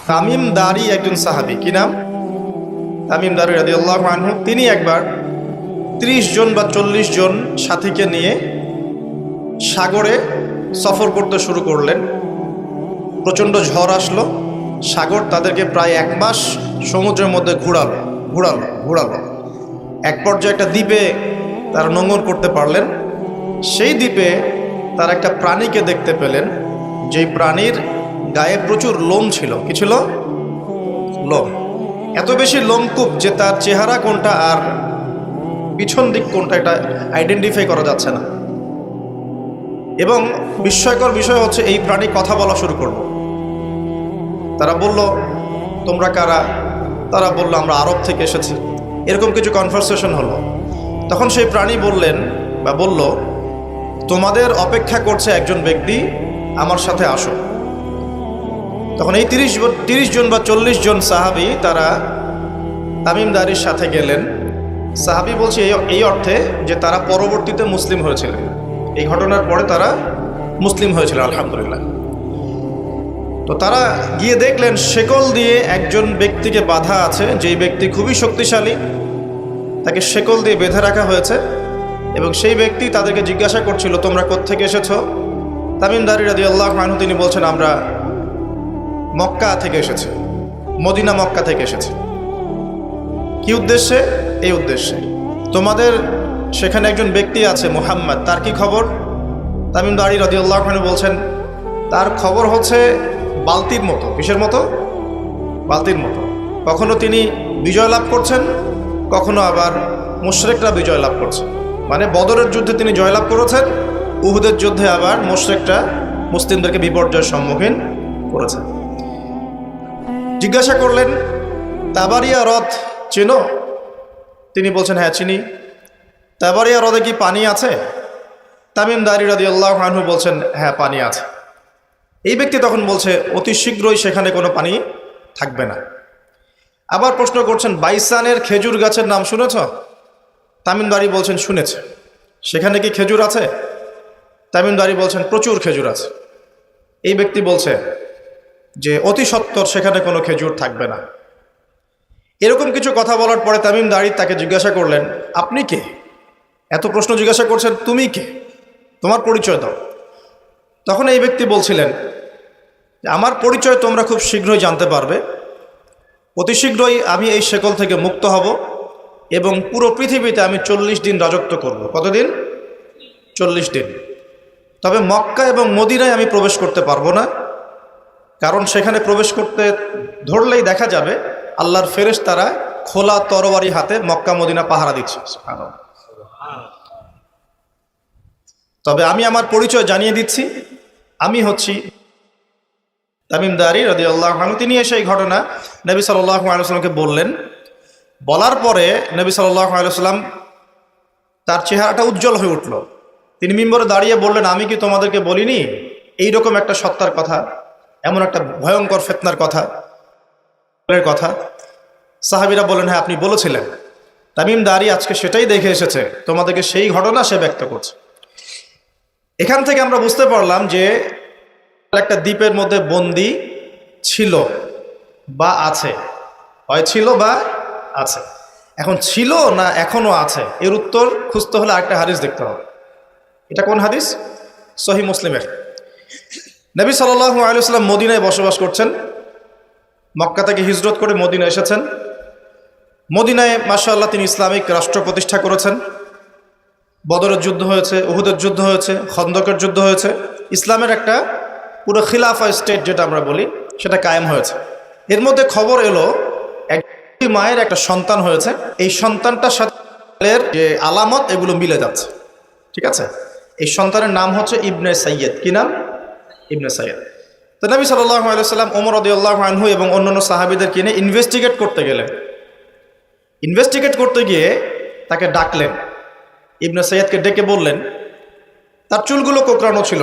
তামিম দারি একজন সাহাবী, কি নাম? তামিম দারি রাদিয়াল্লাহু আনহু। তিনি একবার 30 জন বা 40 জন সাথীকে নিয়ে সাগরে সফর করতে শুরু করলেন। প্রচণ্ড ঝড় আসলো, সাগর তাদেরকে প্রায় 1 মাস সমুদ্রের মধ্যে ঘোরালো ঘোরালো ঘোরালো। এক পর্যায়ে একটা দ্বীপে তারা নোঙর করতে পারলেন। সেই দ্বীপে তারা একটা প্রাণীকে দেখতে পেলেন, যেই প্রাণীর গায়ে প্রচুর লোম ছিল। কি ছিল? লোম। এত বেশি লোমকূপ যে তার চেহারা কোনটা আর পিছন দিক কোনটা এটা আইডেন্টিফাই করা যাচ্ছে না। এবং বিস্ময়কর বিষয় হচ্ছে, এই প্রাণী কথা বলা শুরু করলো। তারা বলল, তোমরা কারা? তারা বলল, আমরা আরব থেকে এসেছি। এরকম কিছু কনভারসেশন হলো। তখন সেই প্রাণী বললেন বা বলল, তোমাদের অপেক্ষা করছে একজন ব্যক্তি, আমার সাথে আসো। তখন এই 30 জন বা 40 জন সাহাবী তারা তামিম দারির সাথে গেলেন। সাহাবী বলছে এই অর্থে যে তারা পরবর্তীতে মুসলিম হয়েছিলেন। এই ঘটনার পরে তারা মুসলিম হয়েছিল, আলহামদুলিল্লাহ। তো তারা গিয়ে দেখলেন শেকল দিয়ে একজন ব্যক্তিকে বাঁধা আছে, যেই ব্যক্তি খুবই শক্তিশালী, তাকে শেকল দিয়ে বেঁধে রাখা হয়েছে। এবং সেই ব্যক্তি তাদেরকে জিজ্ঞাসা করছিল, তোমরা কোত্থেকে এসেছো? তামিম দারি রাদিয়াল্লাহু আনহু তিনি বলছেন, আমরা মক্কা থেকে এসেছি, মদিনা মক্কা থেকে এসেছি। কি উদ্দেশ্যে? এই উদ্দেশ্যে, তোমাদের সেখানে একজন ব্যক্তি আছে মুহাম্মদ, তার কি খবর? তামিম দারি রাদিয়াল্লাহু আনহু বলছেন, তার খবর হচ্ছে বালতির মতো। কিসের মতো? বালতির মতো। কখনো তিনি বিজয় লাভ করছেন, কখনো আবার মুশরিকরা বিজয় লাভ করছে। মানে বদরের যুদ্ধে তিনি জয়লাভ করেছেন, উহুদের যুদ্ধে আবার মুশরিকরা মুসলিমদেরকে বিপর্যয়ের সম্মুখীন করেছে। জিজ্ঞাসা করলেন, তাবারিয়া হ্রদ চেনো? তিনি বলছেন, হ্যাঁ চিনি। তাবারিয়া হ্রদে কি পানি আছে? তামিম দারি রাদিয়াল্লাহু আনহু বলছেন, হ্যাঁ পানি আছে। এই ব্যক্তি তখন বলছে, অতি শীঘ্রই সেখানে কোনো পানি থাকবে না। আবার প্রশ্ন করছেন, বাইসানের খেজুর গাছের নাম শুনেছ? তামিম দারি বলছেন, শুনেছে। সেখানে কি খেজুর আছে? তামিম দারি বলছেন, প্রচুর খেজুর আছে। এই ব্যক্তি বলছে যে অতি সত্বর সেখানে কোনো খেজুর থাকবে না। এরকম কিছু কথা বলার পরে তামিম দারি তাকে জিজ্ঞাসা করলেন, আপনি কে? এত প্রশ্ন জিজ্ঞাসা করছেন, তুমি কে? তোমার পরিচয় দাও। তখন এই ব্যক্তি বলছিলেন, আমার পরিচয় তোমরা খুব শীঘ্রই জানতে পারবে। অতি শীঘ্রই আমি এই শেকল থেকে মুক্ত হব এবং পুরো পৃথিবীতে আমি 40 দিন রাজত্ব করব। কতদিন? 40 দিন। তবে মক্কা এবং মদিনায় আমি প্রবেশ করতে পারবো না, কারণ সেখানে প্রবেশ করতে ধরলেই দেখা যাবে আল্লাহর ফেরেশতারা খোলা তরবারি হাতে মক্কা মদিনা পাহারা দিচ্ছে। তবে আমি আমার পরিচয় জানিয়ে দিচ্ছি, আমি হচ্ছি তামিম দারি রাদিয়াল্লাহু আনহু। তিনি এসে এই ঘটনা নবী সাল্লাল্লাহু আলাইহি ওয়াসাল্লামকে বললেন। বলার পরে নবী সাল্লাল্লাহু আলাইহি ওয়াসাল্লাম তার চেহারাটা উজ্জ্বল হয়ে উঠল। তিনি মিম্বরে দাঁড়িয়ে বললেন, আমি কি তোমাদেরকে বলিনি এইরকম একটা সত্তার কথা, এমন একটা ভয়ঙ্কর ফিতনার কথা? সাহাবীরা বললেন, হ্যাঁ আপনি বলেছিলেন। তামিম দারি আজকে সেটাই দেখে এসেছে, তোমাদেরকে সেই ঘটনা সে ব্যক্ত করছে। এখান থেকে আমরা বুঝতে পারলাম যে একটা দ্বীপের মধ্যে বন্দী ছিল বা আছে, হয় ছিল বা আছে। এখন ছিল না এখনো আছে, এর উত্তর খুঁজতে হলে আরেকটা হাদিস দেখতে হবে। এটা কোন হাদিস? সহিহ মুসলিমের। নবী সাল্লাল্লাহু আলাইহি ওয়াসাল্লাম মদিনায় বসবাস করছেন, মক্কা থেকে হিজরত করে মদিনায় এসেছেন। মদিনায় মাশাআল্লাহ তিনি ইসলামিক রাষ্ট্র প্রতিষ্ঠা করেছেন। বদরের যুদ্ধ হয়েছে, উহুদের যুদ্ধ হয়েছে, খন্দকের যুদ্ধ হয়েছে। ইসলামের একটা পুরো খিলাফা স্টেট যেটা আমরা বলি সেটা কায়েম হয়েছে। এর মধ্যে খবর এলো এক মায়ের একটা সন্তান হয়েছে, এই সন্তানটার সাথে যে আলামত এগুলো মিলে যাচ্ছে। ঠিক আছে, এই সন্তানের নাম হচ্ছে ইবনে সাইয়্যেদ। কি নাম? ইবনে সাইয়্যেদ। তো নবী সাল্লাল্লাহু আলাইহি ওয়াসাল্লাম ওমর রাদিয়াল্লাহু আনহু এবং অন্যান্য সাহাবীদেরকে নিয়ে ইনভেস্টিগেট করতে গেলেন। ইনভেস্টিগেট করতে গিয়ে তাকে ডাকলেন। ইবনে সাইয়্যেদকে ডেকে বললেন, তার চুলগুলো কোঁকড়ানো ছিল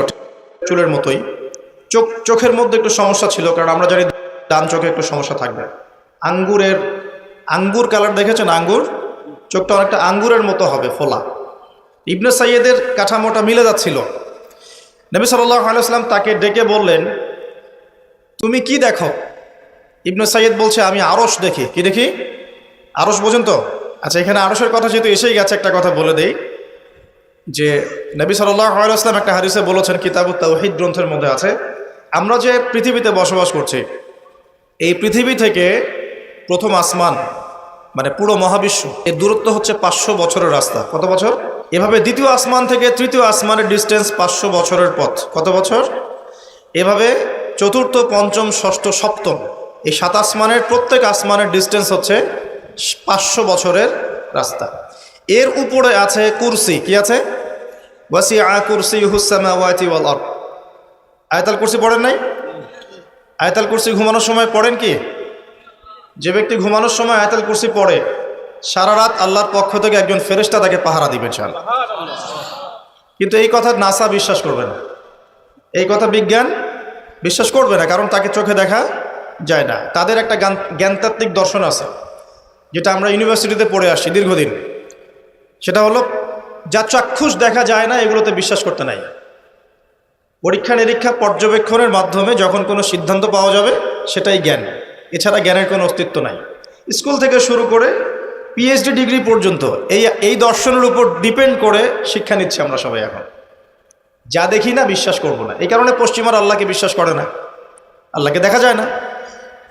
চুলের মতোই, চোখের মধ্যে একটু সমস্যা ছিল, কারণ আমরা জানি ডান চোখে একটু সমস্যা থাকবে। আঙ্গুর কালার দেখেছেন? আঙ্গুর, চোখটা অনেকটা আঙ্গুরের মতো হবে, ফোলা। ইবনে সাইয়্যেদের কাঠামোটা মিলে যাচ্ছিল। নবী সাল্লাল্লাহু আলাইহি ওয়াসাল্লাম তাকে ডেকে বললেন, তুমি কি দেখো? ইবনে সাইয়্যিদ বলছে আমি আরশ দেখি। কি দেখি? আরশ বোঝেন তো? আচ্ছা, এখানে আরশের কথা যেহেতু এসেই গেছে, একটা কথা বলে দেই যে নবী সাল্লাল্লাহু আলাইহি ওয়াসাল্লাম একটা হাদিসে বলেছেন, কিতাবুত তাওহীদ গ্রন্থের মধ্যে আছে, আমরা যে পৃথিবীতে বসবাস করছি, এই পৃথিবী থেকে প্রথম আসমান মানে পুরো মহাবিশ্ব এর দূরত্ব হচ্ছে 500 বছরের রাস্তা। কত বছর? এভাবে দ্বিতীয় আসমান থেকে তৃতীয় আসমানের ডিস্টেন্স 500 বছরের পথ। কত বছর? এভাবে চতুর্থ, পঞ্চম, ষষ্ঠ, সপ্তম এই 7 আসমানের প্রত্যেক আসমানের ডিস্টেন্স হচ্ছে 500 বছরের রাস্তা। এর উপরে আছে কুরসি। কি আছে? ওয়াসিআ কুরসিয়ুহুস সামাওয়াতি ওয়াল আরদ। আয়াতুল কুরসি পড়েন নাই? আয়াতুল কুরসি ঘুমানোর সময় পড়েন কি? যে ব্যক্তি ঘুমানোর সময় আয়াতুল কুরসি পড়ে, সারা রাত আল্লাহর পক্ষ থেকে একজন ফেরেশতা তাকে পাহারা দিবে ইনশাআল্লাহ। কিন্তু এই কথা নাসা বিশ্বাস করবে না, এই কথা বিজ্ঞান বিশ্বাস করবে না, কারণ তাকে চোখে দেখা যায় না। তাদের একটা জ্ঞানতাত্ত্বিক দর্শন আছে, যেটা আমরা ইউনিভার্সিটিতে পড়ে আসছি দীর্ঘদিন। সেটা হলো, যা চাক্ষুষ দেখা যায় না এগুলোতে বিশ্বাস করতে নাই। পরীক্ষা নিরীক্ষা পর্যবেক্ষণের মাধ্যমে যখন কোনো সিদ্ধান্ত পাওয়া যাবে সেটাই জ্ঞান, এছাড়া জ্ঞানের কোনো অস্তিত্ব নাই। স্কুল থেকে শুরু করে পিএইচডি ডিগ্রি পর্যন্ত এই দর্শনের উপর ডিপেন্ড করে শিক্ষা নিচ্ছি আমরা সবাই। এখন যা দেখি না বিশ্বাস করব না। এই কারণে পশ্চিমার আল্লাহকে বিশ্বাস করে না, আল্লাহকে দেখা যায় না।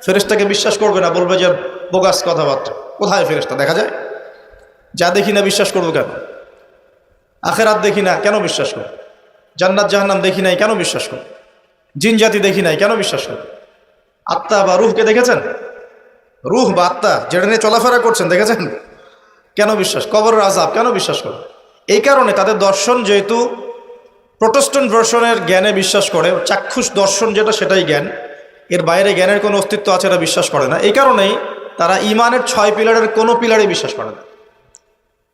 ফেরেশতাকে বিশ্বাস করবে না, বলবে যে বোগাস কথাবার্তা। কোথায় ফেরেশতা দেখা যায়? যা দেখি না বিশ্বাস করবো কেন? আখেরাত দেখি না কেন বিশ্বাস করব? জান্নাত জাহান্নাম দেখি নাই কেন বিশ্বাস করব? জিন জাতি দেখি নাই কেন বিশ্বাস করব? আত্মা বা রুহকে দেখেছেন? রুহ বা আত্মা যেটা নিয়ে চলাফেরা করছেন দেখেছেন? কেন বিশ্বাস? কবরের আযাব কেন বিশ্বাস করব? এই কারণে তাদের দর্শন যেহেতু প্রোটেস্ট্যান্ট ভার্সনের জ্ঞানে বিশ্বাস করে, চাক্ষুষ দর্শন যেটা সেটাই জ্ঞান, এর বাইরে জ্ঞানের কোনো অস্তিত্ব আছে এটা বিশ্বাস করে না। এই কারণেই তারা ইমানের 6 পিলারের কোনো পিলারে বিশ্বাস করে না।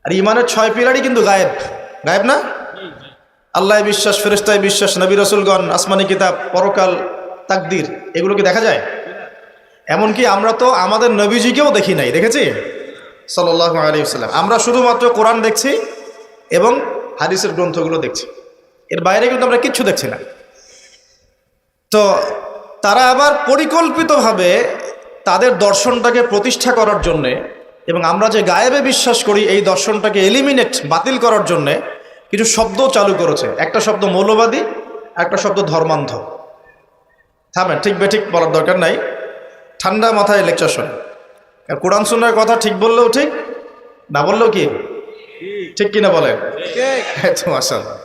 আর ইমানের 6 পিলারই কিন্তু গায়েব। গায়েব না? আল্লাহ বিশ্বাস, ফেরেশতায় বিশ্বাস, নবী রাসূলগণ, আসমানি কিতাব, পরকাল, তাকদীর, এগুলো কি দেখা যায়? এমনকি আমরা তো আমাদের নবীজিকেও দেখি নাই, দেখেছি? সাল্লাল্লাহু আলাইহি ওয়াসাল্লাম। আমরা শুধুমাত্র কোরআন দেখছি এবং হাদিসের গ্রন্থগুলো দেখছি, এর বাইরে কিন্তু আমরা কিচ্ছু দেখছি না। তো তারা আবার পরিকল্পিতভাবে তাদের দর্শনটাকে প্রতিষ্ঠা করার জন্যে এবং আমরা যে গায়েবে বিশ্বাস করি এই দর্শনটাকে এলিমিনেট, বাতিল করার জন্যে কিছু শব্দ চালু করেছে। একটা শব্দ মৌলবাদী, একটা শব্দ ধর্মান্ধ। থামেন, ঠিক বেঠিক বলার দরকার নাই, ঠান্ডা মাথায় লেকচার শোনেন। কোরআন সুন্নাহর কথা ঠিক বললেও ঠিক, না বললেও কি ঠিক কিনা বলেন? মাশাআল্লাহ।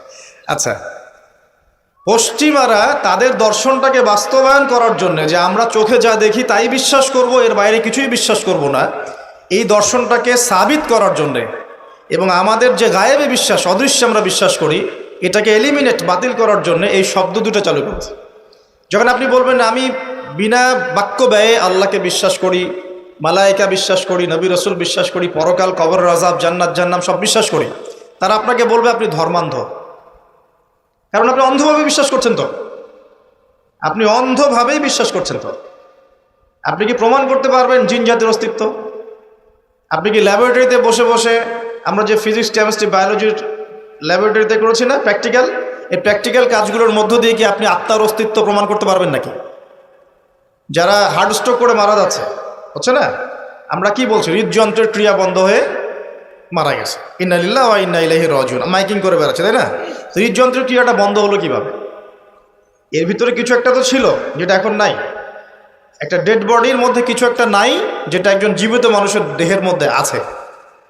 আচ্ছা, পশ্চিমারা তাদের দর্শনটাকে বাস্তবায়ন করার জন্য, যে আমরা চোখে যা দেখি তাই বিশ্বাস করব, এর বাইরে কিছুই বিশ্বাস করব না, এই দর্শনটাকে সাবিত করার জন্যে এবং আমাদের যে গায়েবে বিশ্বাস, অদৃশ্যে আমরা বিশ্বাস করি, এটাকে এলিমিনেট, বাতিল করার জন্য এই শব্দ দুটো চালু করেছে। যখন আপনি বলবেন আমি বিনা বাক্য ব্যয়ে আল্লাহকে বিশ্বাস করি, মালায়েকা বিশ্বাস করি, নবী রাসূল বিশ্বাস করি, পরকাল, কবরের আযাব, জান্নাত জাহান্নাম সব বিশ্বাস করি, তারা আপনাকে বলবে আপনি ধর্মান্ধ। কারণ আপনি অন্ধভাবে বিশ্বাস করছেন। তো আপনি অন্ধভাবেই বিশ্বাস করছেন। তো আপনি কি প্রমাণ করতে পারবেন জিন জাতির অস্তিত্ব? আপনি কি ল্যাবরেটরিতে বসে বসে, আমরা যে ফিজিক্স, কেমিস্ট্রি, বায়োলজির ল্যাবরেটরিতে করেছি না প্র্যাকটিক্যাল, এই প্র্যাকটিক্যাল কাজগুলোর মধ্য দিয়ে কি আপনি আত্মার অস্তিত্ব প্রমাণ করতে পারবেন নাকি? যারা হার্ট স্ট্রোক করে মারা যাচ্ছে, হচ্ছে না, আমরা কি বলছি? হৃদযন্ত্রের ক্রিয়া বন্ধ হয়ে মারা গেছে, ইন্না লিল্লাহি ওয়া ইন্না ইলাইহি রাজিউন, মাইকিং করে বেড়াচ্ছে, তাই না? হৃদযন্ত্রের ক্রিয়াটা বন্ধ হলো কিভাবে? এর ভিতরে কিছু একটা তো ছিল যেটা এখন নাই। একটা ডেড বডির মধ্যে কিছু একটা নাই যেটা একজন জীবিত মানুষের দেহের মধ্যে আছে।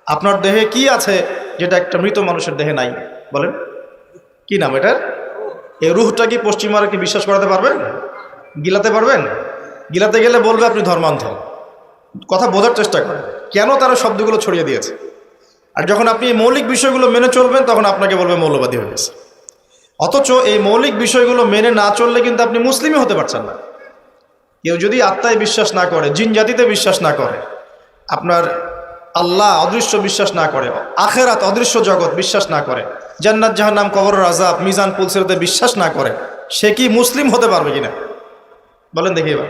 আপনার দেহে কি আছে যেটা একটা মৃত মানুষের দেহে নাই? বলেন কি নাম এটার? এই রুহটা কি পশ্চিমারা কি বিশ্বাস করাতে পারবেন? গিলাতে পারবেন? গিলাতে গেলে বলবে আপনি ধর্মান্ধ। কথা বোঝার চেষ্টা করেন কেন তারা শব্দগুলো ছড়িয়ে দিয়েছে। আর যখন আপনি এই মৌলিক বিষয়গুলো মেনে চলবেন তখন আপনাকে বলবে মৌলবাদী হয়ে গেছে। অথচ এই মৌলিক বিষয়গুলো মেনে না চললে কিন্তু আপনি মুসলিমই হতে পারছেন না। কেউ যদি আত্মায় বিশ্বাস না করে, জিন জাতিতে বিশ্বাস না করে, আপনার আল্লাহ অদৃশ্য বিশ্বাস না করে, আখেরাত অদৃশ্য জগৎ বিশ্বাস না করে, জান্নাত জাহান্নাম, কবরের আযাব, মিজান পুলসিরাতে বিশ্বাস না করে, সে কি মুসলিম হতে পারবে কিনা? বলেন দেখি এবার।